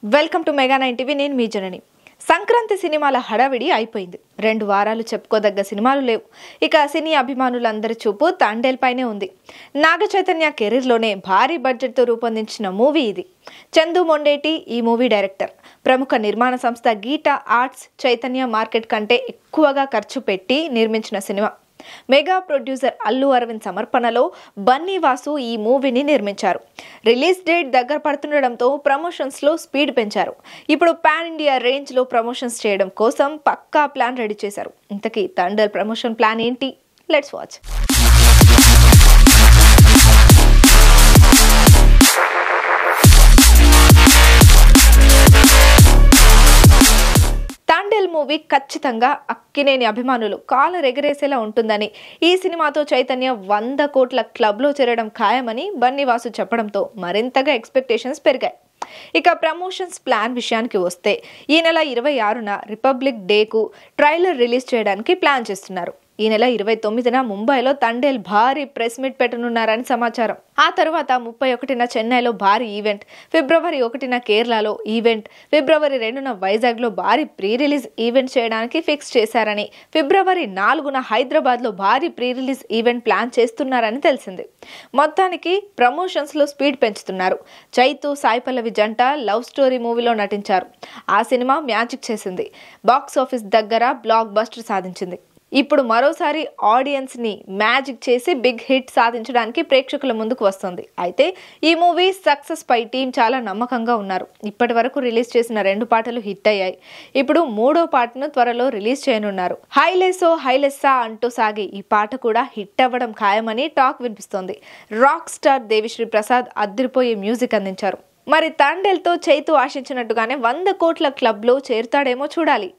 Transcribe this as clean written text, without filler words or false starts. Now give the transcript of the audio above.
Welcome to mega 9 TV. నేను మీ జనని. సంక్రాంతి సినిమాల హడావిడి అయిపోయింది. 2 వారాలు చెప్పుకోదగ్గ సినిమాలు లేవు. ఇక సినీ అభిమానులందరి చూపు తండేల్ పైనే ఉంది. నాగ చైతన్య కెరీర్లోనే భారీ బడ్జెట్తో రూపొందించిన మూవీ ఇది. చందు మొండేటి ఈ మూవీ డైరెక్టర్. ప్రముఖ నిర్మాణ సంస్థ గీతా ఆర్ట్స్ చైతన్య మార్కెట్ కంటే ఎక్కువగా ఖర్చు పెట్టి నిర్మించిన సినిమా. మెగా ప్రొడ్యూసర్ అల్లు అరవింద్ సమర్పణలో బన్నీ వాసు ఈ మూవీని నిర్మించారు. రిలీజ్ డేట్ దగ్గర పడుతుండడంతో ప్రమోషన్స్ లో స్పీడ్ పెంచారు. ఇప్పుడు పాన్ ఇండియా రేంజ్ లో ప్రమోషన్స్ చేయడం కోసం పక్కా ప్లాన్ రెడీ చేశారు. ఇంతకీ తండేల్ ప్రమోషన్ ప్లాన్ ఏంటి? Let's watch. తండేల్ మూవీ ఖచ్చితంగా అక్కినేని అభిమానులు కాలర్ ఎగరేసేలా ఉంటుందని, ఈ సినిమాతో చైతన్య 100 కోట్ల క్లబ్ లో చేరడం ఖాయమని బన్నీ వాసు చెప్పడంతో మరింతగా ఎక్స్పెక్టేషన్స్ పెరిగాయి. ఇక ప్రమోషన్స్ ప్లాన్ విషయానికి వస్తే ఈ నెల 26న రిపబ్లిక్ డేకు ట్రైలర్ రిలీజ్ చేయడానికి ప్లాన్ చేస్తున్నారు. ఈ నెల 29న ముంబైలో తండేల్ భారీ ప్రెస్ మీట్ పెట్టనున్నారని సమాచారం. ఆ తర్వాత 31న చెన్నైలో భారీ ఈవెంట్, ఫిబ్రవరి 1న కేరళలో ఈవెంట్, ఫిబ్రవరి 2న వైజాగ్లో భారీ ప్రీ రిలీజ్ ఈవెంట్ చేయడానికి ఫిక్స్ చేశారని, ఫిబ్రవరి 4న హైదరాబాద్లో భారీ ప్రీ రిలీజ్ ఈవెంట్ ప్లాన్ చేస్తున్నారని తెలిసింది. మొత్తానికి ప్రమోషన్స్ లో స్పీడ్ పెంచుతున్నారు. చైతు సాయి పల్లవి జంట లవ్ స్టోరీ మూవీలో నటించారు. ఆ సినిమా మ్యాజిక్ చేసింది. బాక్స్ ఆఫీస్ దగ్గర బ్లాక్ బస్టర్ సాధించింది. ఇప్పుడు మరోసారి ఆడియన్స్ ని మ్యాజిక్ చేసి బిగ్ హిట్ సాధించడానికి ప్రేక్షకుల ముందుకు వస్తుంది. అయితే ఈ మూవీ సక్సెస్ పై టీం చాలా నమ్మకంగా ఉన్నారు. ఇప్పటి వరకు రిలీజ్ చేసిన 2 పాటలు హిట్ అయ్యాయి. ఇప్పుడు 3వ పాటను త్వరలో రిలీజ్ చేయనున్నారు. హైలెసో హైలెస్సా అంటూ సాగి ఈ పాట కూడా హిట్ అవ్వడం ఖాయమని టాక్ వినిపిస్తోంది. రాక్ స్టార్ దేవిశ్రీ ప్రసాద్ అదిరిపోయే మ్యూజిక్ అందించారు. మరి తండేల్ తో చైతు ఆశించినట్టుగానే 100 కోట్ల క్లబ్ లో చేరుతాడేమో చూడాలి.